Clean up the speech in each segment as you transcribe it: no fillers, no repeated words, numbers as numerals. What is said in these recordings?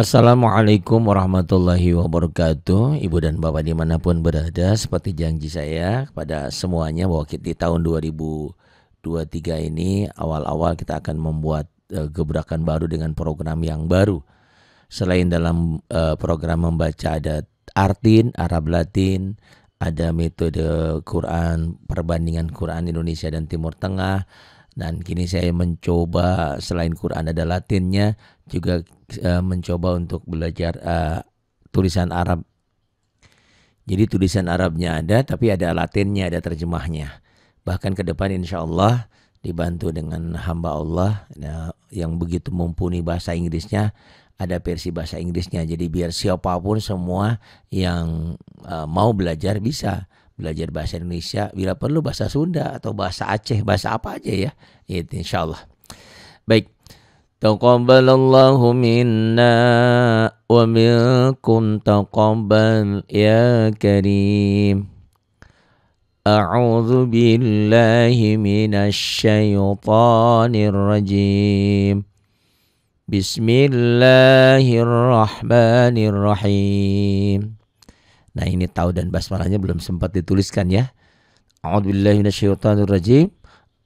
Assalamualaikum warahmatullahi wabarakatuh. Ibu dan Bapak dimanapun berada, seperti janji saya kepada semuanya bahwa di tahun 2023 ini awal-awal kita akan membuat gebrakan baru dengan program yang baru. Selain dalam program membaca ada Artin, Arab Latin, ada metode Quran, perbandingan Quran Indonesia dan Timur Tengah. Dan kini saya mencoba selain Quran ada Latinnya, juga mencoba untuk belajar tulisan Arab. Jadi tulisan Arabnya ada, tapi ada Latinnya, ada terjemahnya. Bahkan ke depan insya Allah dibantu dengan hamba Allah yang begitu mumpuni bahasa Inggrisnya, ada versi bahasa Inggrisnya. Jadi biar siapapun semua yang mau belajar bisa belajar bahasa Indonesia, bila perlu bahasa Sunda atau bahasa Aceh, bahasa apa aja ya. Itu insyaallah. Baik. Taqabbalallahu minna wa minkum taqabbal ya karim. A'udzu billahi minasy syaithanir rajim. Bismillahirrahmanirrahim. Nah, ini tahu dan basmalahnya belum sempat dituliskan ya. A'udzubillahi minasyaitonirrajim.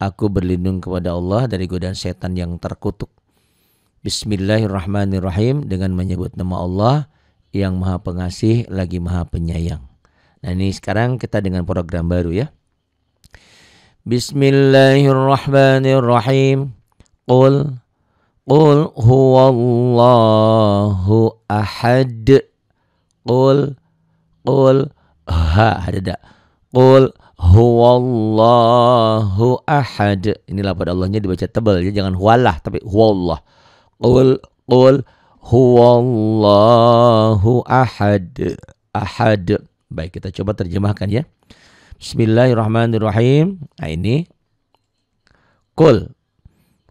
Aku berlindung kepada Allah dari godaan setan yang terkutuk. Bismillahirrahmanirrahim, dengan menyebut nama Allah yang Maha Pengasih lagi Maha Penyayang. Nah, ini sekarang kita dengan program baru ya. Bismillahirrahmanirrahim. Qul huwallahu ahad. Qul ada. Qul huwallahu ahad. Ini lafaz Allahnya dibaca tebal ya, jangan huwalah tapi huwallah. Qul huwallahu ahad. Baik, kita coba terjemahkan ya. Bismillahirrahmanirrahim. Nah, ini qul,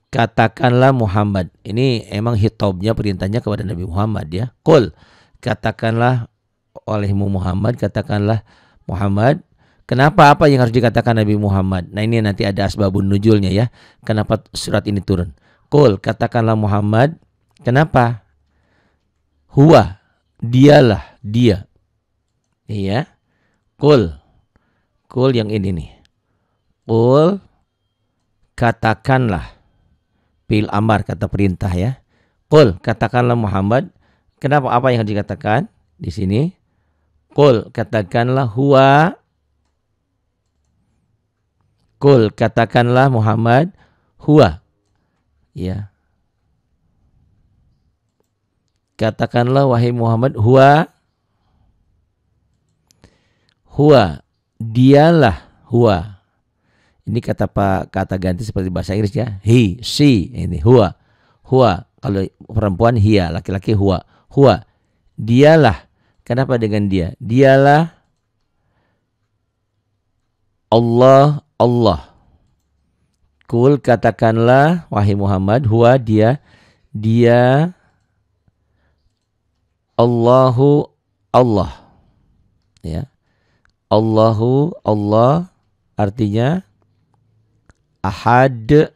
katakanlah Muhammad. Ini emang hitobnya, perintahnya kepada Nabi Muhammad ya. Qul, katakanlah olehmu Muhammad, katakanlah Muhammad. Kenapa, apa yang harus dikatakan Nabi Muhammad? Nah, ini nanti ada asbabun nuzulnya ya. Kenapa surat ini turun? Qul, katakanlah Muhammad. Kenapa? Huwa, dialah, dia. Iya. Qul yang ini nih. Qul, katakanlah. Fi'il amar, kata perintah ya. Qul, katakanlah Muhammad. Kenapa, apa yang harus dikatakan di sini? Qul, katakanlah huwa. Qul, katakanlah Muhammad huwa. Ya. Katakanlah wahai Muhammad huwa. Huwa, dialah huwa. Ini kata ganti seperti bahasa Inggris ya. He, she, ini huwa. Huwa, kalau perempuan hiya, laki-laki huwa. Huwa, dialah. Kenapa dengan dia? Dialah Allah. Qul, katakanlah wahai Muhammad huwa, dia Allahu, Allah. Ya. Allahu, Allah artinya ahad,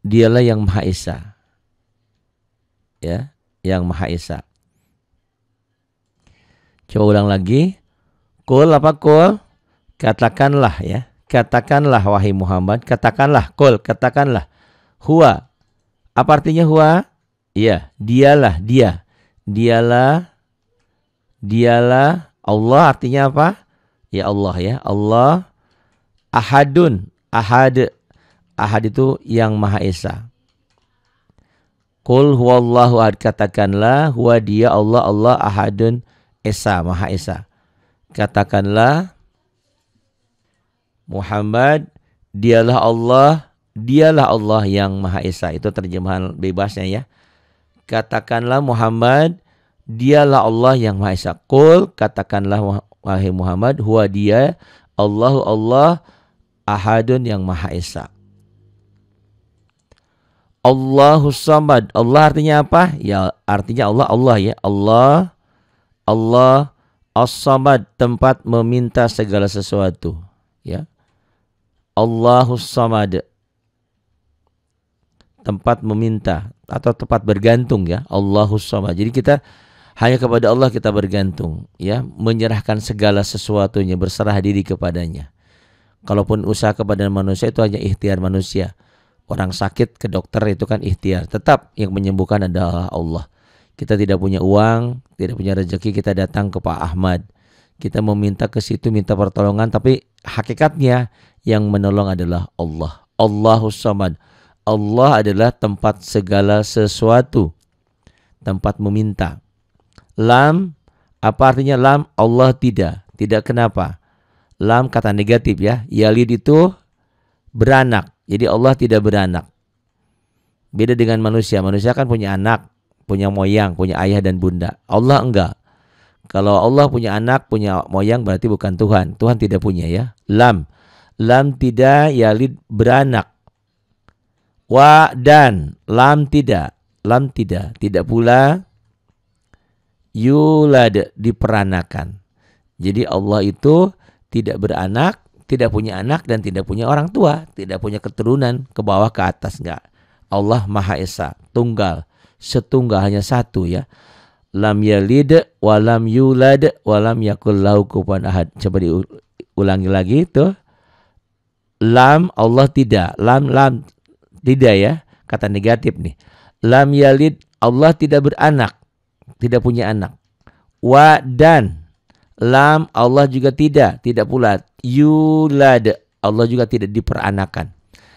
dialah yang Maha Esa. Ya, yang Maha Esa. Coba ulang lagi. Qul, apa qul? Katakanlah ya. Katakanlah wahai Muhammad, katakanlah. Qul, katakanlah. Huwa. Apa artinya huwa? Iya, dialah, dia. Dialah Allah, artinya apa? Ya Allah ya. Allah ahadun. Ahad itu yang Maha Esa. Qul huwallahu ahad, katakanlah huwa, dia Allah ahadun Esa, Maha Esa. Katakanlah Muhammad, dialah Allah yang Maha Esa. Itu terjemahan bebasnya ya. Katakanlah Muhammad, dialah Allah yang Maha Esa. Qul, katakanlah wahai Muhammad, huwa, dia Allah ahadun yang Maha Esa. Allahus Samad. Allah artinya apa? Ya, artinya Allah ya. Allah As-Samad, tempat meminta segala sesuatu, ya. Allahus Samad, tempat meminta atau tempat bergantung ya. Allahus Samad. Jadi kita hanya kepada Allah kita bergantung ya, menyerahkan segala sesuatunya, berserah diri kepadanya. Kalaupun usaha kepada manusia itu hanya ikhtiar manusia. Orang sakit ke dokter itu kan ikhtiar. Tetap yang menyembuhkan adalah Allah. Kita tidak punya uang, tidak punya rezeki, kita datang ke Pak Ahmad. Kita meminta ke situ, minta pertolongan, tapi hakikatnya yang menolong adalah Allah. Allahus Samad. Allah adalah tempat segala sesuatu. Tempat meminta. Lam, apa artinya lam? Allah tidak. Tidak kenapa? Lam kata negatif ya. Yalid itu beranak. Jadi Allah tidak beranak. Beda dengan manusia. Manusia kan punya anak, punya moyang, punya ayah dan bunda. Allah enggak. Kalau Allah punya anak, punya moyang berarti bukan Tuhan. Tuhan tidak punya ya. Lam. Lam tidak, yalid beranak. Wa dan. Lam tidak. Lam tidak. Tidak pula yulad diperanakan. Jadi Allah itu tidak beranak, tidak punya anak dan tidak punya orang tua, tidak punya keturunan ke bawah ke atas, enggak. Allah Maha Esa, tunggal, setunggal, hanya satu ya. Lam yalid wa lam yulad wa lam yakul lahu kufuwan ahad. Coba diulangi lagi itu. Lam Allah tidak, lam tidak ya, kata negatif nih. Lam yalid Allah tidak beranak, tidak punya anak. Wa dan lam Allah juga tidak pula yulad Allah juga tidak diperanakan.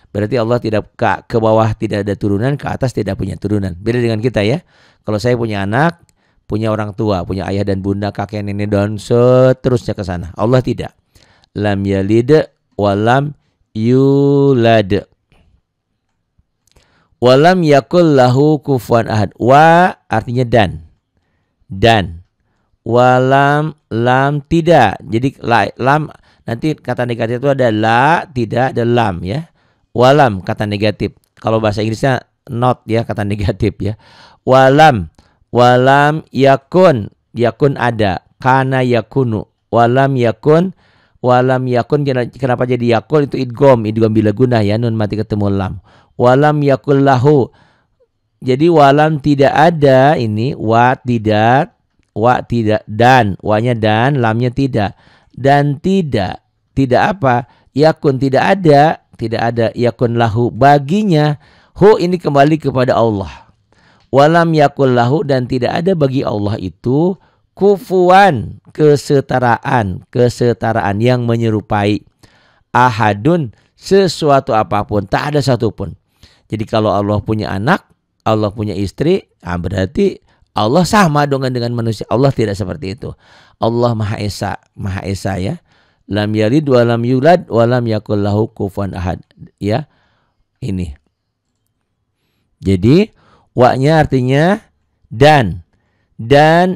Berarti Allah tidak ke bawah tidak ada turunan, ke atas tidak punya turunan. Beda dengan kita ya. Kalau saya punya anak, punya orang tua, punya ayah dan bunda, kakek nenek dan seterusnya ke sana. Allah tidak. Lam yalid wa lam yulad. Wa lam yakul lahu kufuwan ahad. Wa artinya dan walam lam tidak. Jadi lam nanti kata negatif itu ada la, tidak, ada lam ya. Walam kata negatif. Kalau bahasa Inggrisnya not ya, kata negatif ya. Walam yakun ada, kana yakunu. Walam yakun kenapa jadi yakul? Itu idgham bila guna ya, nun mati ketemu lam. Walam yakul lahu. Jadi walam tidak ada ini, wa tidak dan, wanya dan, lamnya tidak. Dan tidak apa? Yakun tidak ada yakun lahu baginya. Hu ini kembali kepada Allah. Walam yakul lahu dan tidak ada bagi Allah itu kufuwan, kesetaraan yang menyerupai. Ahadun sesuatu apapun, tak ada satupun. Jadi kalau Allah punya anak, Allah punya istri, berarti Allah sama dengan manusia. Allah tidak seperti itu. Allah Maha Esa ya. Lam yalid wa lam yulad wa lam yakul lahu kufuwan ahad. Ya. Ini. Jadi wa-nya artinya dan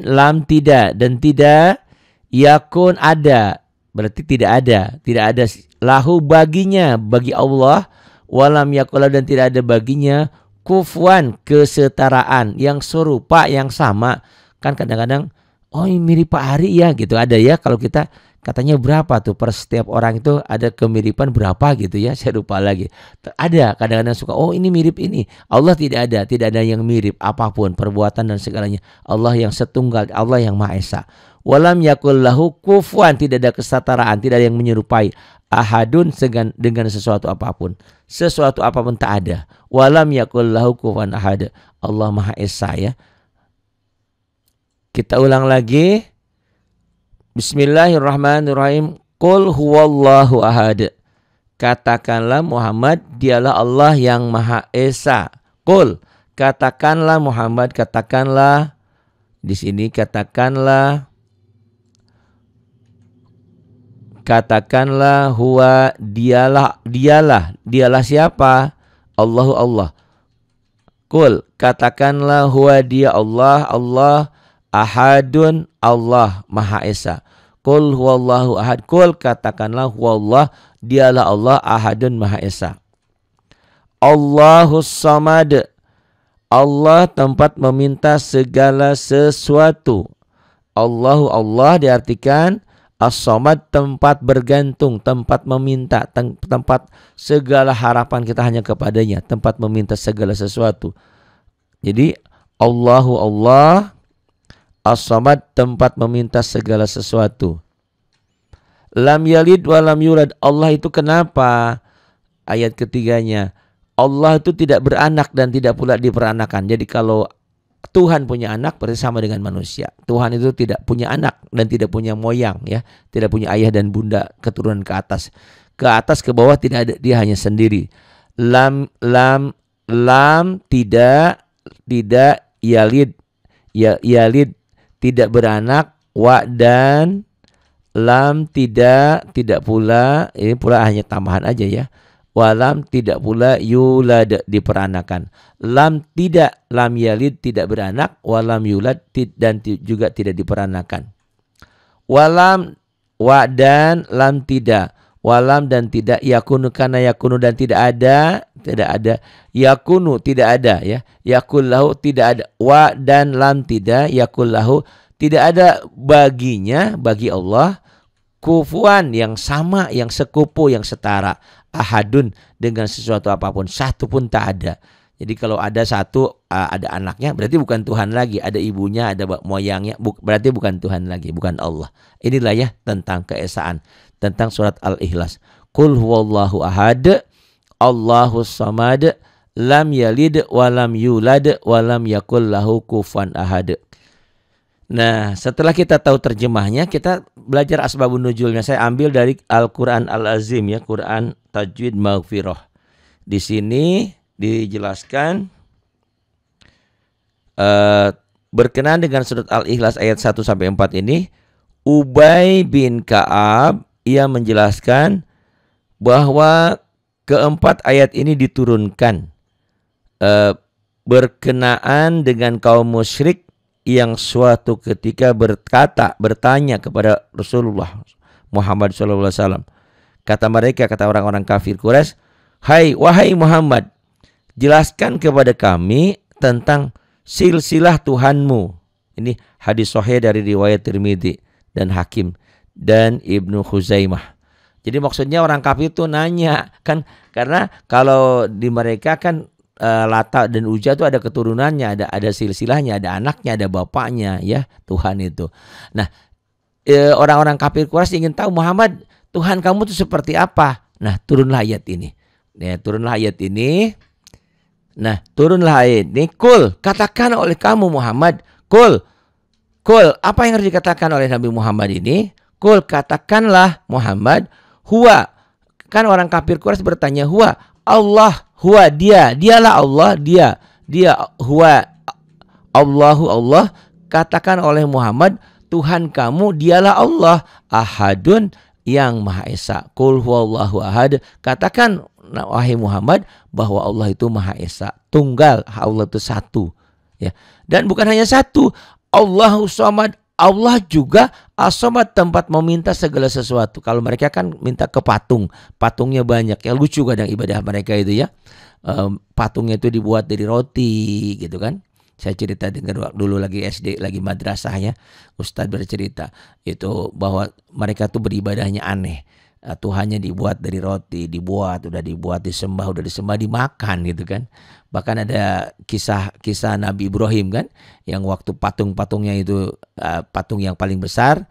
lam tidak, dan tidak yakun ada. Berarti tidak ada lahu baginya, bagi Allah, wa lam yakul lahu dan tidak ada baginya kufuwan, kesetaraan, yang serupa, yang sama. Kan kadang-kadang, oh ini mirip Pak Ari ya gitu. Ada ya, kalau kita katanya berapa tuh per setiap orang itu ada kemiripan berapa gitu ya. Saya lupa lagi. Ada kadang-kadang suka, oh ini mirip ini. Allah tidak ada yang mirip apapun, perbuatan dan segalanya. Allah yang setunggal, Allah yang Maha Esa. Walam yakul lahu kufuwan, tidak ada kesetaraan, tidak ada yang menyerupai. Ahadun dengan sesuatu apapun. Sesuatu apapun tak ada. Walam yakul lahu kufuwan ahad. Allah Maha Esa ya. Kita ulang lagi. Bismillahirrahmanirrahim. Qul huwallahu ahad. Katakanlah Muhammad, dialah Allah yang Maha Esa. Qul, katakanlah Muhammad, katakanlah di sini, katakanlah huwa, dialah siapa? Allahu Allah. Qul, katakanlah huwa dia Allah ahadun, Allah Maha Esa. Qul huwallahu ahad. Qul, katakanlah huwallah, dialah Allah ahadun Maha Esa. Allahus Samad. Allah tempat meminta segala sesuatu. Allah diartikan As-Samad tempat bergantung, tempat meminta, tempat segala harapan kita hanya kepadanya, tempat meminta segala sesuatu. Jadi Allahu Allah, As-Samad tempat meminta segala sesuatu. Lam yalid wa lam yulad. Allah itu kenapa? Ayat ketiganya, Allah itu tidak beranak dan tidak pula diperanakan. Jadi kalau Tuhan punya anak berarti sama dengan manusia. Tuhan itu tidak punya anak dan tidak punya moyang, ya, tidak punya ayah dan bunda keturunan ke atas ke bawah, tidak ada, dia hanya sendiri. Lam tidak yalid, yalid tidak beranak, wa dan lam tidak pula, ini pula hanya tambahan aja ya. Walam tidak pula yulad diperanakan. Lam tidak, lam yalid tidak beranak, walam yulad dan juga tidak diperanakan. Walam wa dan lam tidak, walam dan tidak, yakunu karena yakunu dan tidak ada, yakunu tidak ada ya, yakul lahu tidak ada, wa dan lam tidak, yakul lahu tidak ada baginya, bagi Allah, kufuan yang sama, yang sekupu, yang setara, ahadun dengan sesuatu apapun, satu pun tak ada. Jadi kalau ada satu, ada anaknya, berarti bukan Tuhan lagi. Ada ibunya, ada moyangnya, berarti bukan Tuhan lagi, bukan Allah. Inilah ya tentang keesaan, tentang surat Al-Ikhlas. Qul huwallahu ahad, Allahus samad, lam yalid wa lam yulad wa lam yakul lahu kufuwan ahad. Nah, setelah kita tahu terjemahnya, kita belajar asbabun nuzulnya. Saya ambil dari Al-Quran Al-Azim ya, Quran Tajwid Maghfirah. Di sini dijelaskan berkenaan dengan surat Al-Ikhlas ayat 1-4 ini, Ubay bin Ka'ab ia menjelaskan bahwa keempat ayat ini diturunkan berkenaan dengan kaum musyrik yang suatu ketika bertanya kepada Rasulullah Muhammad SAW. Kata mereka, kata orang-orang kafir Quraisy, wahai Muhammad, jelaskan kepada kami tentang silsilah Tuhanmu. Ini hadis sahih dari riwayat Tirmidzi dan Hakim dan Ibnu Khuzaimah. Jadi maksudnya orang kafir itu nanya kan, karena kalau di mereka kan Lata dan Uzza itu ada keturunannya, ada silsilahnya, ada anaknya, ada bapaknya ya Tuhan itu. Nah, orang-orang kafir Quraisy ingin tahu, Muhammad, Tuhan kamu itu seperti apa? Nah, turunlah ayat ini. Nah, turunlah ayat ini. Kul, katakan oleh kamu Muhammad. Kul, apa yang harus dikatakan oleh Nabi Muhammad ini? Kul, katakanlah Muhammad, huwa. Kan orang kafir Quraisy bertanya, huwa Allah, huwa dialah Allah, dia huwa Allahu Allah. Katakan oleh Muhammad, Tuhan kamu dialah Allah, ahadun yang maha esa. Qul huwallahu ahad. Katakan wahai Muhammad bahwa Allah itu maha esa, tunggal, Allah itu satu ya. Dan bukan hanya satu, Allahu samad, Allah juga as-samad, tempat meminta segala sesuatu. Kalau mereka kan minta ke patungnya banyak. Ya lucu kadang ibadah mereka itu ya. Patungnya itu dibuat dari roti gitu kan. Saya cerita dengar dulu lagi SD, lagi madrasah ya. Ustadz bercerita itu bahwa mereka tuh beribadahnya aneh. Tuhannya dibuat dari roti, udah dibuat, disembah, dimakan gitu kan. Bahkan ada kisah Nabi Ibrahim kan, yang waktu patungnya itu patung yang paling besar,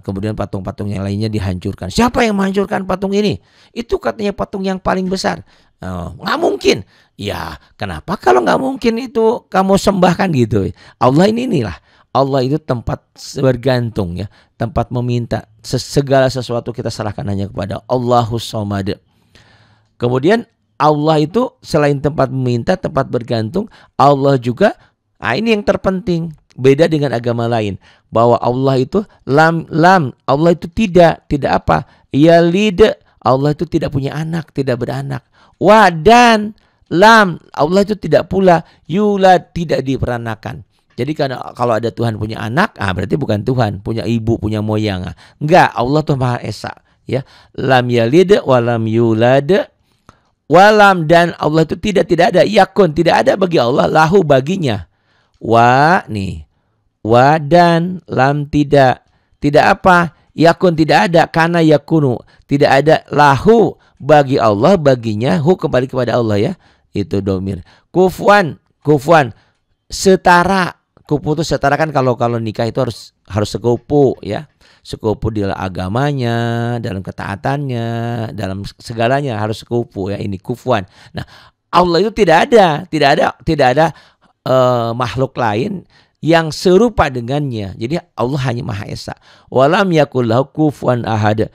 kemudian patung-patung yang lainnya dihancurkan. Siapa yang menghancurkan patung ini? Itu katanya patung yang paling besar. Nggak mungkin. Ya kenapa kalau nggak mungkin itu kamu sembahkan gitu? Allah inilah. Allah itu tempat bergantung ya, tempat meminta. Segala sesuatu kita serahkan hanya kepada Allahus Samad. Kemudian Allah itu selain tempat meminta, tempat bergantung, Allah juga, ini yang terpenting, beda dengan agama lain, bahwa Allah itu lam, Allah itu tidak apa? Yalid, Allah itu tidak punya anak, tidak beranak. Wa dan lam, Allah itu tidak pula yulad, tidak diperanakan. Jadi kalau ada Tuhan punya anak, berarti bukan Tuhan, punya ibu, punya moyang. Enggak, Allah tuh Maha Esa, ya. Lam yalid wa lam yulad, walam, dan Allah itu tidak ada, yakun, tidak ada bagi Allah, lahu baginya. Wa dan lam tidak apa? yakun tidak ada, kana yakunu tidak ada, lahu bagi Allah, baginya, hu kembali kepada Allah ya, itu domir. Kufuan setara. Kufu itu setara kan, kalau nikah itu harus sekufu ya, sekufu di agamanya, dalam ketaatannya, dalam segalanya harus sekufu ya, ini kufuan. Nah, Allah itu tidak ada makhluk lain yang serupa dengannya. Jadi Allah hanya Maha Esa. Walam yakul lahu kufuwan ahad.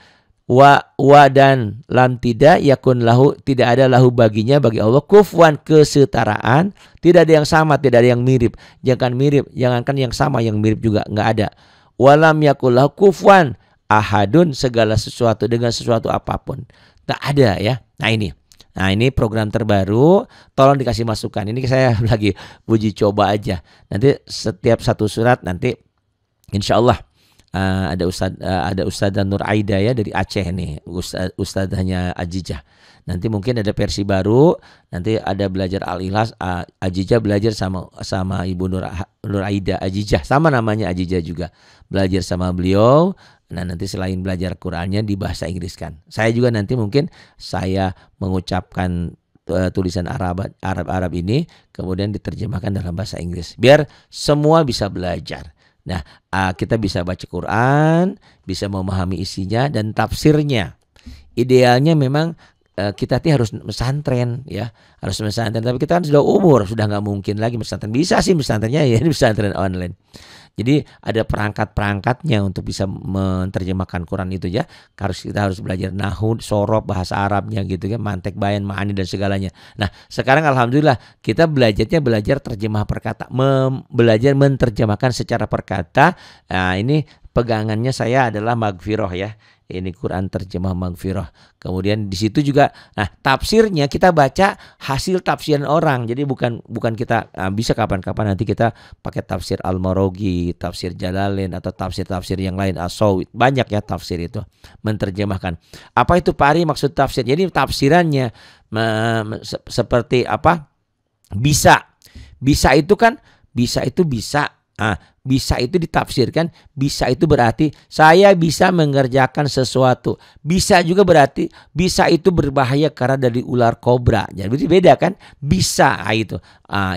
Wa dan lam tidak yakun lahu, tidak ada lahu baginya, bagi Allah, kufuwan kesetaraan, tidak ada yang sama, tidak ada yang mirip. Jangankan yang sama, yang mirip juga nggak ada. Walam yakul lahu kufuwan ahadun, segala sesuatu dengan sesuatu apapun. Tak ada ya. Nah ini program terbaru, tolong dikasih masukan. Ini saya lagi uji coba aja. Nanti setiap satu surat nanti insya Allah ada Ustadzah Nur Aida ya dari Aceh nih, Ustadzahnya Ajijah. Nanti mungkin ada versi baru, nanti ada belajar Al-Ikhlas, Ajijah belajar sama Ibu Nur Aida Ajijah, sama namanya Ajijah juga. Belajar sama beliau. Nah, nanti selain belajar Qur'annya di bahasa Inggris kan. Saya juga nanti mungkin saya mengucapkan tulisan Arab ini kemudian diterjemahkan dalam bahasa Inggris biar semua bisa belajar. Nah, kita bisa baca Quran, bisa memahami isinya dan tafsirnya. Idealnya memang kita harus pesantren ya, harus pesantren. Tapi kita kan sudah umur, sudah nggak mungkin lagi pesantren. Bisa sih pesantrennya ya, ini pesantren online. Jadi ada perangkat-perangkatnya untuk bisa menerjemahkan Quran itu ya. Kita harus belajar nahwu, sorof, bahasa Arabnya gitu kan, mantek, bayan, ma'ani dan segalanya. Nah, sekarang alhamdulillah kita belajar terjemah perkata, belajar menerjemahkan secara perkata. Nah, ini pegangannya saya adalah Maghfirah ya. Ini Quran terjemah Maghfirah. Kemudian di situ juga, nah tafsirnya kita baca hasil tafsiran orang. Jadi bukan kita bisa kapan-kapan nanti kita pakai tafsir Al-Maroghi, tafsir Jalalain atau tafsir yang lain, As-Sawi. Banyak ya tafsir itu menerjemahkan. Apa itu Pak Ari maksud tafsir? Jadi tafsirannya seperti apa? Bisa itu kan, bisa itu bisa. Bisa itu ditafsirkan, bisa itu berarti saya bisa mengerjakan sesuatu. Bisa juga berarti bisa itu berbahaya karena dari ular kobra. Jadi beda kan? Bisa itu.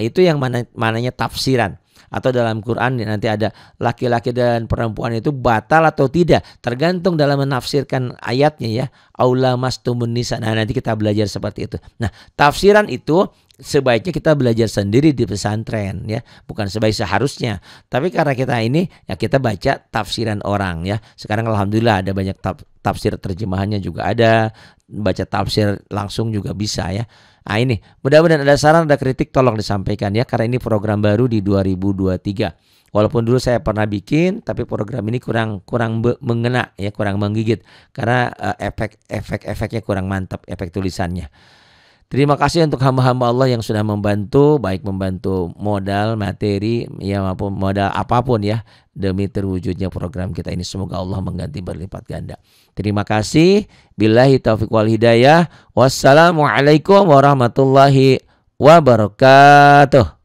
Itu yang mananya tafsiran. Atau dalam Quran nanti ada laki-laki dan perempuan itu batal atau tidak, tergantung dalam menafsirkan ayatnya ya. Aula mastumun nisa. Nah, nanti kita belajar seperti itu. Nah, tafsiran itu sebaiknya kita belajar sendiri di pesantren ya, bukan seharusnya. Tapi karena kita ini ya, kita baca tafsiran orang ya. Sekarang alhamdulillah ada banyak tafsir terjemahannya juga ada, baca tafsir langsung juga bisa ya. Nah, ini mudah-mudahan ada saran, ada kritik, tolong disampaikan ya, karena ini program baru di 2023. Walaupun dulu saya pernah bikin, tapi program ini kurang mengena ya, kurang menggigit karena efeknya kurang mantap, efek tulisannya. Terima kasih untuk hamba-hamba Allah yang sudah membantu, baik membantu modal, materi, ya maupun modal apapun ya, demi terwujudnya program kita ini. Semoga Allah mengganti berlipat ganda. Terima kasih. Billahi taufiq wal hidayah. Wassalamualaikum warahmatullahi wabarakatuh.